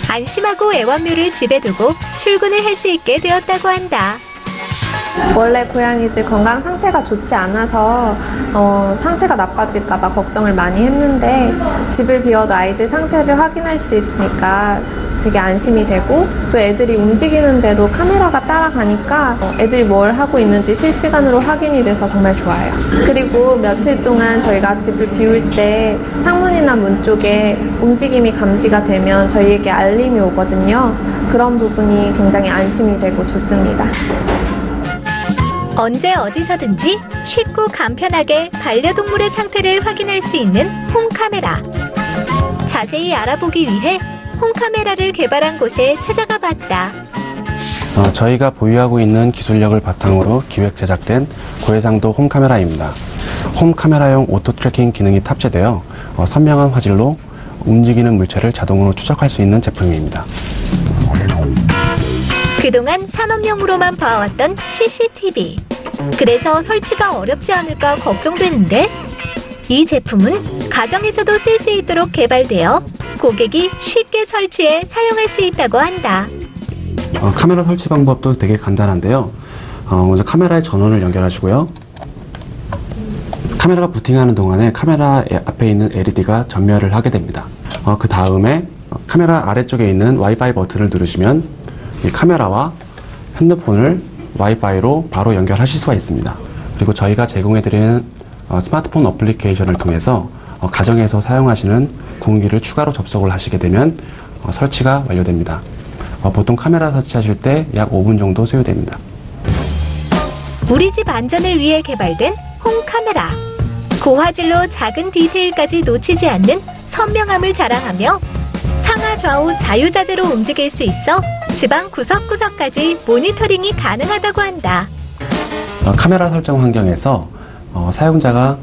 Speaker 2: 안심하고 애완묘를 집에 두고 출근을 할 수 있게 되었다고 한다.
Speaker 17: 원래 고양이들 건강 상태가 좋지 않아서 상태가 나빠질까봐 걱정을 많이 했는데 집을 비워도 아이들 상태를 확인할 수 있으니까 되게 안심이 되고 또 애들이 움직이는 대로 카메라가 따라가니까 애들이 뭘 하고 있는지 실시간으로 확인이 돼서 정말 좋아요. 그리고 며칠 동안 저희가 집을 비울 때 창문이나 문 쪽에 움직임이 감지가 되면 저희에게 알림이 오거든요. 그런 부분이 굉장히 안심이 되고 좋습니다.
Speaker 2: 언제 어디서든지 쉽고 간편하게 반려동물의 상태를 확인할 수 있는 홈카메라. 자세히 알아보기 위해 홈카메라를 개발한 곳에 찾아가 봤다.
Speaker 20: 저희가 보유하고 있는 기술력을 바탕으로 기획 제작된 고해상도 홈카메라입니다. 홈카메라용 오토 트래킹 기능이 탑재되어 선명한 화질로 움직이는 물체를 자동으로 추적할 수 있는 제품입니다.
Speaker 2: 그동안 산업용으로만 봐왔던 CCTV. 그래서 설치가 어렵지 않을까 걱정되는데 이 제품은 가정에서도 쓸 수 있도록 개발되어 고객이 쉽게 설치해 사용할 수 있다고 한다.
Speaker 20: 카메라 설치 방법도 되게 간단한데요. 먼저 카메라의 전원을 연결하시고요. 카메라가 부팅하는 동안에 카메라 앞에 있는 LED가 전멸을 하게 됩니다. 그 다음에 카메라 아래쪽에 있는 와이파이 버튼을 누르시면 이 카메라와 핸드폰을 와이파이로 바로 연결하실 수가 있습니다. 그리고 저희가 제공해드리는 스마트폰 어플리케이션을 통해서 가정에서 사용하시는 공기를 추가로 접속을 하시게 되면 설치가 완료됩니다. 보통 카메라 설치하실 때 약 5분 정도 소요됩니다.
Speaker 2: 우리 집 안전을 위해 개발된 홈카메라. 고화질로 작은 디테일까지 놓치지 않는 선명함을 자랑하며 상하 좌우 자유자재로 움직일 수 있어 집안 구석구석까지 모니터링이 가능하다고 한다.
Speaker 20: 카메라 설정 환경에서 사용자가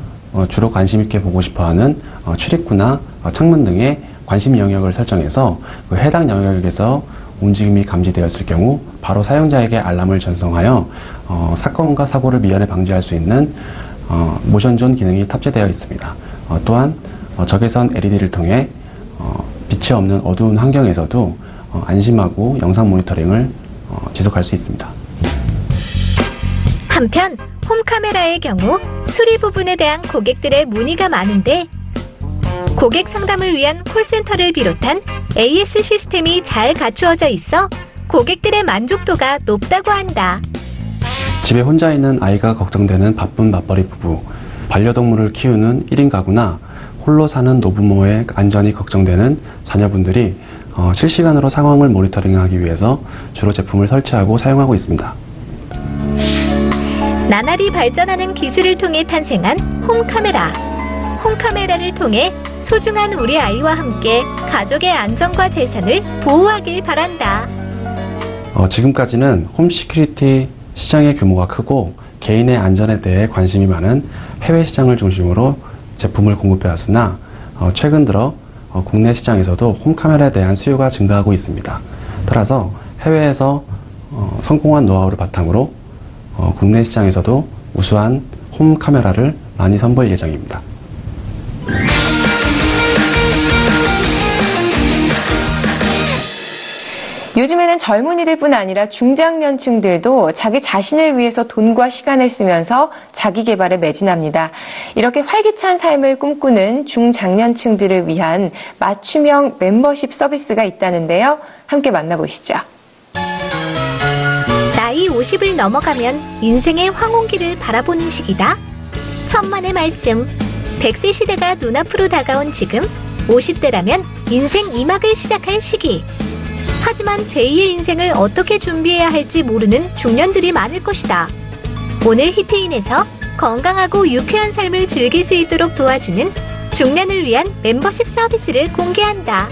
Speaker 20: 주로 관심 있게 보고 싶어하는 출입구나 창문 등의 관심 영역을 설정해서 그 해당 영역에서 움직임이 감지되었을 경우 바로 사용자에게 알람을 전송하여 사건과 사고를 미연에 방지할 수 있는 모션존 기능이 탑재되어 있습니다. 또한 적외선 LED를 통해 빛이 없는 어두운 환경에서도 안심하고 영상 모니터링을 지속할 수 있습니다.
Speaker 2: 한편 홈카메라의 경우 수리 부분에 대한 고객들의 문의가 많은데 고객 상담을 위한 콜센터를 비롯한 AS 시스템이 잘 갖추어져 있어 고객들의 만족도가 높다고 한다.
Speaker 20: 집에 혼자 있는 아이가 걱정되는 바쁜 맞벌이 부부, 반려동물을 키우는 1인 가구나 홀로 사는 노부모의 안전이 걱정되는 자녀분들이 실시간으로 상황을 모니터링하기 위해서 주로 제품을 설치하고 사용하고 있습니다.
Speaker 2: 나날이 발전하는 기술을 통해 탄생한 홈카메라. 홈카메라를 통해 소중한 우리 아이와 함께 가족의 안전과 재산을 보호하길 바란다.
Speaker 20: 지금까지는 홈 시큐리티 시장의 규모가 크고 개인의 안전에 대해 관심이 많은 해외 시장을 중심으로 제품을 공급해왔으나 최근 들어 국내 시장에서도 홈카메라에 대한 수요가 증가하고 있습니다. 따라서 해외에서 성공한 노하우를 바탕으로 국내 시장에서도 우수한 홈카메라를 많이 선보일 예정입니다.
Speaker 1: 요즘에는 젊은이들뿐 아니라 중장년층들도 자기 자신을 위해서 돈과 시간을 쓰면서 자기 개발에 매진합니다. 이렇게 활기찬 삶을 꿈꾸는 중장년층들을 위한 맞춤형 멤버십 서비스가 있다는데요. 함께 만나보시죠.
Speaker 2: 나이 50을 넘어가면 인생의 황혼기를 바라보는 시기다. 천만의 말씀. 100세 시대가 눈앞으로 다가온 지금 50대라면 인생 2막을 시작할 시기. 하지만 제2의 인생을 어떻게 준비해야 할지 모르는 중년들이 많을 것이다. 오늘 히트인에서 건강하고 유쾌한 삶을 즐길 수 있도록 도와주는 중년을 위한 멤버십 서비스를 공개한다.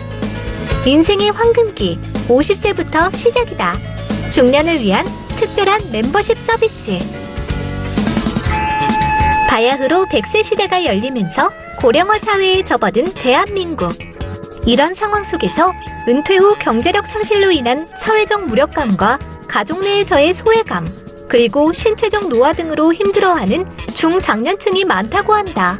Speaker 2: 인생의 황금기 50세부터 시작이다. 중년을 위한 특별한 멤버십 서비스. 바야흐로 100세 시대가 열리면서 고령화 사회에 접어든 대한민국. 이런 상황 속에서 은퇴 후 경제력 상실로 인한 사회적 무력감과 가족 내에서의 소외감, 그리고 신체적 노화 등으로 힘들어하는 중장년층이 많다고 한다.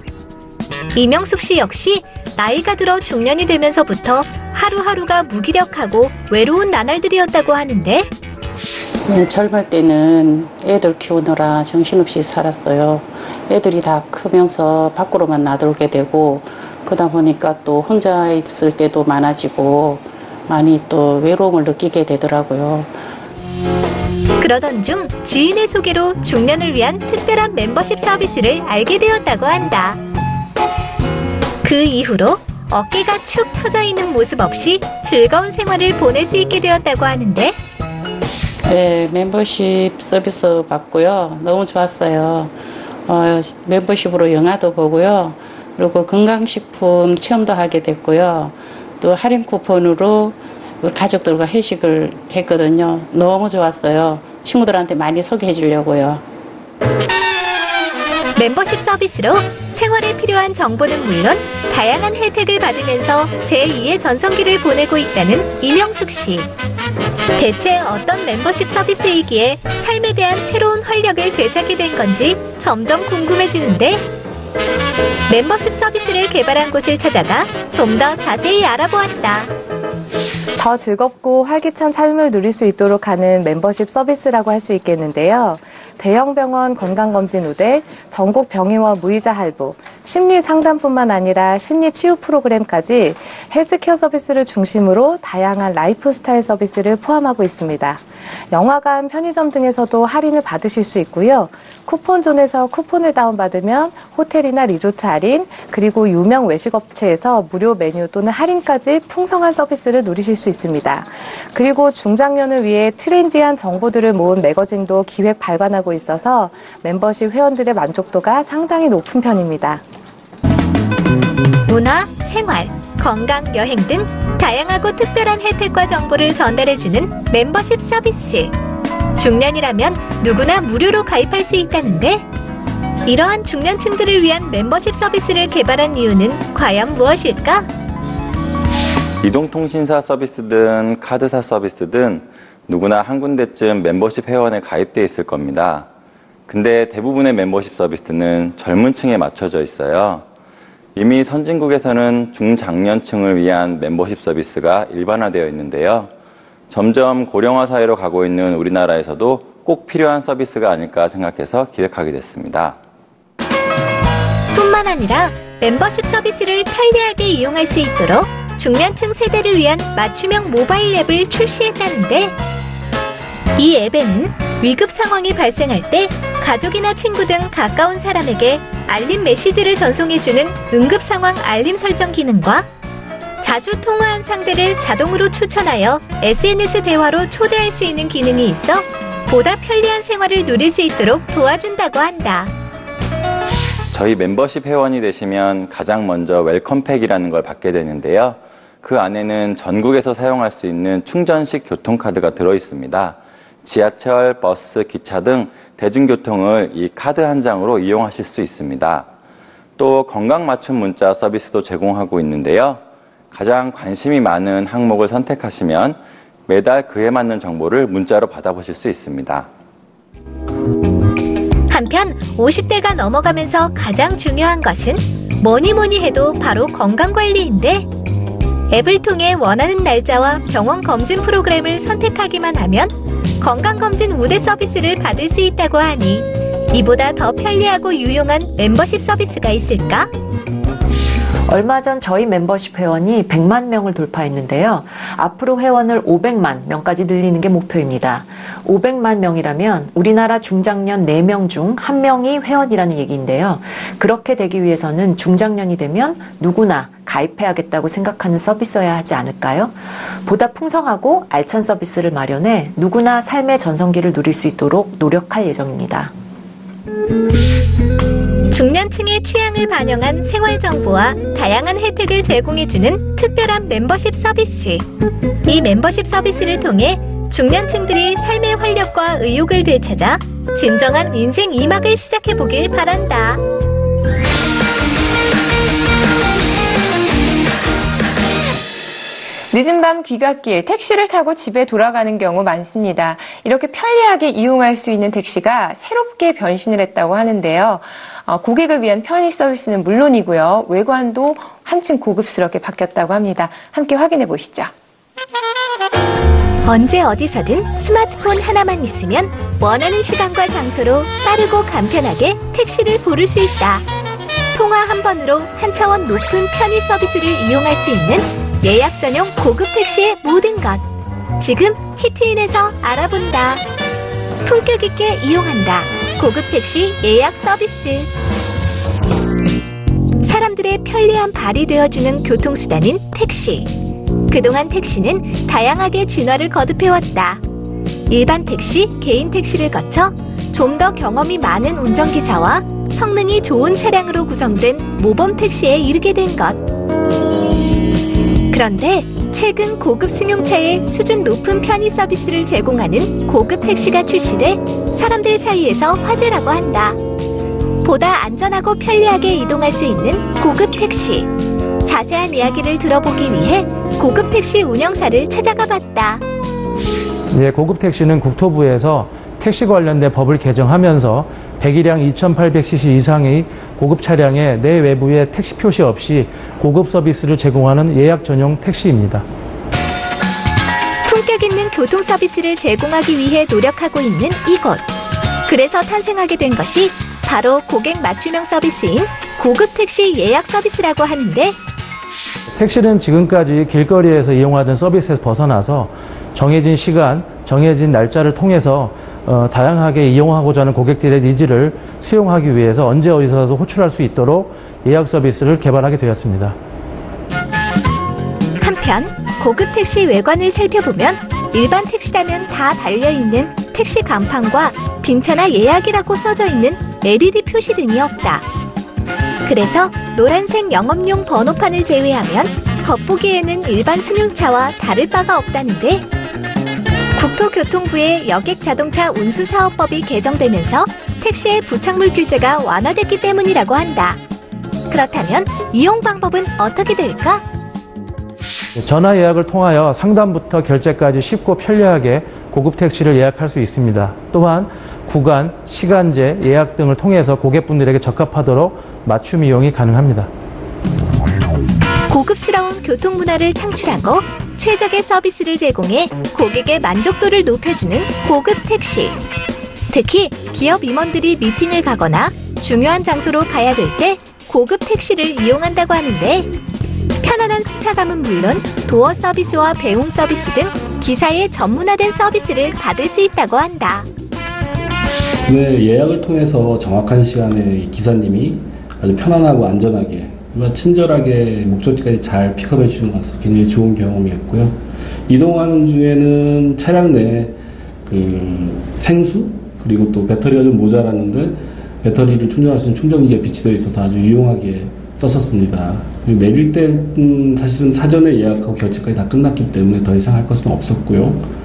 Speaker 2: 이명숙 씨 역시 나이가 들어 중년이 되면서부터 하루하루가 무기력하고 외로운 나날들이었다고 하는데,
Speaker 21: 젊을 때는 애들 키우느라 정신없이 살았어요. 애들이 다 크면서 밖으로만 나돌게 되고, 그러다 보니까 또 혼자 있을 때도 많아지고 많이 또 외로움을 느끼게 되더라고요.
Speaker 2: 그러던 중 지인의 소개로 중년을 위한 특별한 멤버십 서비스를 알게 되었다고 한다. 그 이후로 어깨가 축 처져 있는 모습 없이 즐거운 생활을 보낼 수 있게 되었다고 하는데,
Speaker 21: 네, 멤버십 서비스 받고요. 너무 좋았어요. 멤버십으로 영화도 보고요. 그리고 건강식품 체험도 하게 됐고요. 또 할인 쿠폰으로 우리 가족들과 회식을 했거든요. 너무 좋았어요. 친구들한테 많이 소개해 주려고요.
Speaker 2: 멤버십 서비스로 생활에 필요한 정보는 물론 다양한 혜택을 받으면서 제2의 전성기를 보내고 있다는 이명숙 씨. 대체 어떤 멤버십 서비스이기에 삶에 대한 새로운 활력을 되찾게 된 건지 점점 궁금해지는데, 멤버십 서비스를 개발한 곳을 찾아가 좀 더 자세히 알아보았다.
Speaker 17: 더 즐겁고 활기찬 삶을 누릴 수 있도록 하는 멤버십 서비스라고 할 수 있겠는데요. 대형 병원 건강검진 우대, 전국 병의원 무이자 할부, 심리 상담뿐만 아니라 심리 치유 프로그램까지 헬스케어 서비스를 중심으로 다양한 라이프 스타일 서비스를 포함하고 있습니다. 영화관, 편의점 등에서도 할인을 받으실 수 있고요. 쿠폰존에서 쿠폰을 다운받으면 호텔이나 리조트 할인, 그리고 유명 외식업체에서 무료 메뉴 또는 할인까지 풍성한 서비스를 누리실 수 있습니다. 그리고 중장년을 위해 트렌디한 정보들을 모은 매거진도 기획 발간하고 있어서 멤버십 회원들의 만족도가 상당히 높은 편입니다.
Speaker 2: 문화, 생활, 건강, 여행 등 다양하고 특별한 혜택과 정보를 전달해주는 멤버십 서비스. 중년이라면 누구나 무료로 가입할 수 있다는데, 이러한 중년층들을 위한 멤버십 서비스를 개발한 이유는 과연 무엇일까?
Speaker 12: 이동통신사 서비스든 카드사 서비스든 누구나 한 군데쯤 멤버십 회원에 가입되어 있을 겁니다. 근데 대부분의 멤버십 서비스는 젊은 층에 맞춰져 있어요. 이미 선진국에서는 중장년층을 위한 멤버십 서비스가 일반화되어 있는데요. 점점 고령화 사회로 가고 있는 우리나라에서도 꼭 필요한 서비스가 아닐까 생각해서 기획하게 됐습니다.
Speaker 2: 뿐만 아니라 멤버십 서비스를 편리하게 이용할 수 있도록 중년층 세대를 위한 맞춤형 모바일 앱을 출시했다는데, 이 앱에는 위급 상황이 발생할 때 가족이나 친구 등 가까운 사람에게 알림 메시지를 전송해주는 응급상황 알림 설정 기능과 자주 통화한 상대를 자동으로 추천하여 SNS 대화로 초대할 수 있는 기능이 있어 보다 편리한 생활을 누릴 수 있도록 도와준다고 한다.
Speaker 12: 저희 멤버십 회원이 되시면 가장 먼저 웰컴팩이라는 걸 받게 되는데요. 그 안에는 전국에서 사용할 수 있는 충전식 교통카드가 들어있습니다. 지하철, 버스, 기차 등 대중교통을 이 카드 한 장으로 이용하실 수 있습니다. 또 건강 맞춤 문자 서비스도 제공하고 있는데요. 가장 관심이 많은 항목을 선택하시면 매달 그에 맞는 정보를 문자로 받아보실 수 있습니다.
Speaker 2: 한편 50대가 넘어가면서 가장 중요한 것은 뭐니 해도 바로 건강관리인데 앱을 통해 원하는 날짜와 병원 검진 프로그램을 선택하기만 하면 건강검진 우대 서비스를 받을 수 있다고 하니 이보다 더 편리하고 유용한 멤버십 서비스가 있을까?
Speaker 3: 얼마 전 저희 멤버십 회원이 100만 명을 돌파했는데요. 앞으로 회원을 500만 명까지 늘리는 게 목표입니다. 500만 명이라면 우리나라 중장년 4명 중 1명이 회원이라는 얘기인데요. 그렇게 되기 위해서는 중장년이 되면 누구나 가입해야겠다고 생각하는 서비스여야 하지 않을까요? 보다 풍성하고 알찬 서비스를 마련해 누구나 삶의 전성기를 누릴 수 있도록 노력할 예정입니다.
Speaker 2: 중년층의 취향을 반영한 생활정보와 다양한 혜택을 제공해주는 특별한 멤버십 서비스. 이 멤버십 서비스를 통해 중년층들이 삶의 활력과 의욕을 되찾아 진정한 인생 2막을 시작해보길 바란다.
Speaker 1: 늦은 밤 귀갓길, 택시를 타고 집에 돌아가는 경우 많습니다. 이렇게 편리하게 이용할 수 있는 택시가 새롭게 변신을 했다고 하는데요. 고객을 위한 편의 서비스는 물론이고요. 외관도 한층 고급스럽게 바뀌었다고 합니다. 함께 확인해 보시죠.
Speaker 2: 언제 어디서든 스마트폰 하나만 있으면 원하는 시간과 장소로 빠르고 간편하게 택시를 부를 수 있다. 통화 한 번으로 한 차원 높은 편의 서비스를 이용할 수 있는 예약 전용 고급 택시의 모든 것. 지금 히트인에서 알아본다. 품격 있게 이용한다. 고급 택시 예약 서비스. 사람들의 편리한 발이 되어주는 교통수단인 택시. 그동안 택시는 다양하게 진화를 거듭해왔다. 일반 택시, 개인 택시를 거쳐 좀 더 경험이 많은 운전기사와 성능이 좋은 차량으로 구성된 모범 택시에 이르게 된 것. 그런데 최근 고급 승용차에 수준 높은 편의 서비스를 제공하는 고급 택시가 출시돼 사람들 사이에서 화제라고 한다. 보다 안전하고 편리하게 이동할 수 있는 고급 택시. 자세한 이야기를 들어보기 위해 고급 택시 운영사를 찾아가 봤다.
Speaker 22: 고급 택시는 국토부에서 택시 관련된 법을 개정하면서 배기량 2,800cc 이상의 고급 차량에 내 외부에 택시 표시 없이 고급 서비스를 제공하는 예약 전용 택시입니다.
Speaker 2: 품격 있는 교통 서비스를 제공하기 위해 노력하고 있는 이곳. 그래서 탄생하게 된 것이 바로 고객 맞춤형 서비스인 고급 택시 예약 서비스라고 하는데,
Speaker 22: 택시는 지금까지 길거리에서 이용하던 서비스에서 벗어나서 정해진 시간, 정해진 날짜를 통해서 다양하게 이용하고자 하는 고객들의 니즈를 수용하기 위해서 언제 어디서도 호출할 수 있도록 예약 서비스를 개발하게 되었습니다.
Speaker 2: 한편 고급 택시 외관을 살펴보면 일반 택시라면 다 달려있는 택시 간판과 빈차나 예약이라고 써져 있는 LED 표시 등이 없다. 그래서 노란색 영업용 번호판을 제외하면 겉보기에는 일반 승용차와 다를 바가 없다는데, 국토교통부의 여객자동차 운수사업법이 개정되면서 택시의 부착물 규제가 완화됐기 때문이라고 한다. 그렇다면 이용 방법은 어떻게 될까?
Speaker 22: 전화 예약을 통하여 상담부터 결제까지 쉽고 편리하게 고급 택시를 예약할 수 있습니다. 또한 구간, 시간제, 예약 등을 통해서 고객분들에게 적합하도록 맞춤 이용이 가능합니다.
Speaker 2: 고급스러운 교통 문화를 창출하고 최적의 서비스를 제공해 고객의 만족도를 높여주는 고급 택시. 특히 기업 임원들이 미팅을 가거나 중요한 장소로 가야 될 때 고급 택시를 이용한다고 하는데, 편안한 승차감은 물론 도어 서비스와 배웅 서비스 등 기사의 전문화된 서비스를 받을 수 있다고 한다.
Speaker 23: 네, 예약을 통해서 정확한 시간에 기사님이 아주 편안하고 안전하게, 친절하게 목적지까지 잘 픽업해 주는 것은 굉장히 좋은 경험이었고요. 이동하는 중에는 차량 내 생수, 그리고 또 배터리가 좀 모자랐는데 배터리를 충전할 수 있는 충전기가 비치되어 있어서 아주 유용하게 썼었습니다. 그리고 내릴 때는 사실은 사전에 예약하고 결제까지 다 끝났기 때문에 더 이상 할 것은 없었고요.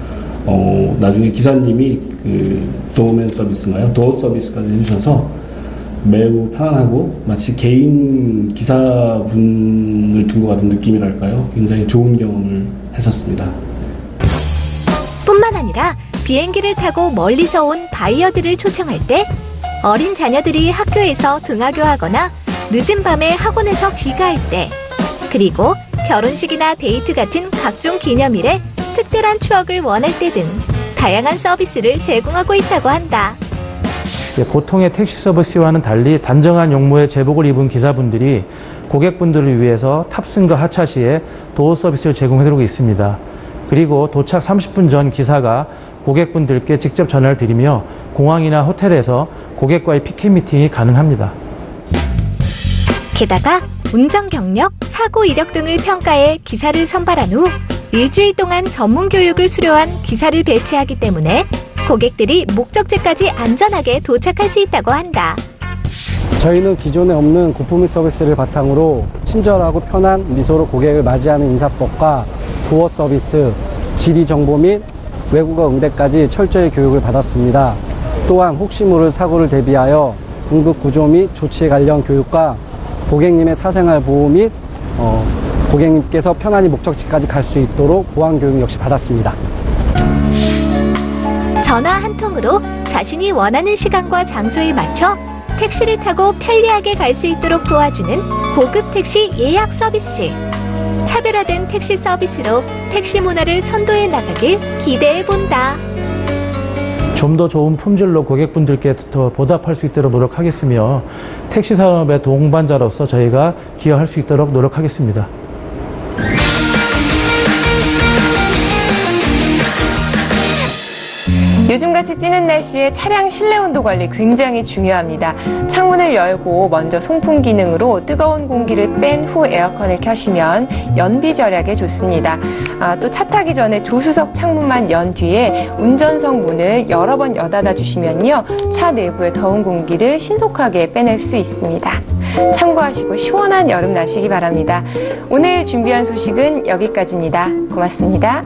Speaker 23: 나중에 기사님이 도어맨 서비스인가요? 도어 서비스까지 해주셔서 매우 편안하고 마치 개인 기사분을 둔 것 같은 느낌이랄까요? 굉장히 좋은 경험을 했었습니다.
Speaker 2: 뿐만 아니라 비행기를 타고 멀리서 온 바이어들을 초청할 때 어린 자녀들이 학교에서 등하교하거나 늦은 밤에 학원에서 귀가할 때, 그리고 결혼식이나 데이트 같은 각종 기념일에 특별한 추억을 원할 때 등 다양한 서비스를 제공하고 있다고 한다.
Speaker 22: 보통의 택시 서비스와는 달리 단정한 용모의 제복을 입은 기사분들이 고객분들을 위해서 탑승과 하차 시에 도어 서비스를 제공해드리고 있습니다. 그리고 도착 30분 전 기사가 고객분들께 직접 전화를 드리며 공항이나 호텔에서 고객과의 피켓 미팅이 가능합니다.
Speaker 2: 게다가 운전 경력, 사고 이력 등을 평가해 기사를 선발한 후 일주일 동안 전문 교육을 수료한 기사를 배치하기 때문에 고객들이 목적지까지 안전하게 도착할 수 있다고 한다.
Speaker 4: 저희는 기존에 없는 고품위 서비스를 바탕으로 친절하고 편한 미소로 고객을 맞이하는 인사법과 도어 서비스, 지리 정보 및 외국어 응대까지 철저히 교육을 받았습니다. 또한 혹시 모를 사고를 대비하여 응급 구조 및 조치 관련 교육과 고객님의 사생활 보호 및 고객님께서 편안히 목적지까지 갈 수 있도록 보안 교육 역시 받았습니다.
Speaker 2: 전화 한 통으로 자신이 원하는 시간과 장소에 맞춰 택시를 타고 편리하게 갈 수 있도록 도와주는 고급 택시 예약 서비스. 차별화된 택시 서비스로 택시 문화를 선도해 나가길 기대해 본다.
Speaker 22: 좀 더 좋은 품질로 고객분들께 더 보답할 수 있도록 노력하겠으며 택시 산업의 동반자로서 저희가 기여할 수 있도록 노력하겠습니다.
Speaker 1: 요즘같이 찌는 날씨에 차량 실내 온도 관리 굉장히 중요합니다. 창문을 열고 먼저 송풍 기능으로 뜨거운 공기를 뺀 후 에어컨을 켜시면 연비 절약에 좋습니다. 또 차 타기 전에 조수석 창문만 연 뒤에 운전석 문을 여러 번 여닫아 주시면요, 차 내부의 더운 공기를 신속하게 빼낼 수 있습니다. 참고하시고 시원한 여름 나시기 바랍니다. 오늘 준비한 소식은 여기까지입니다. 고맙습니다.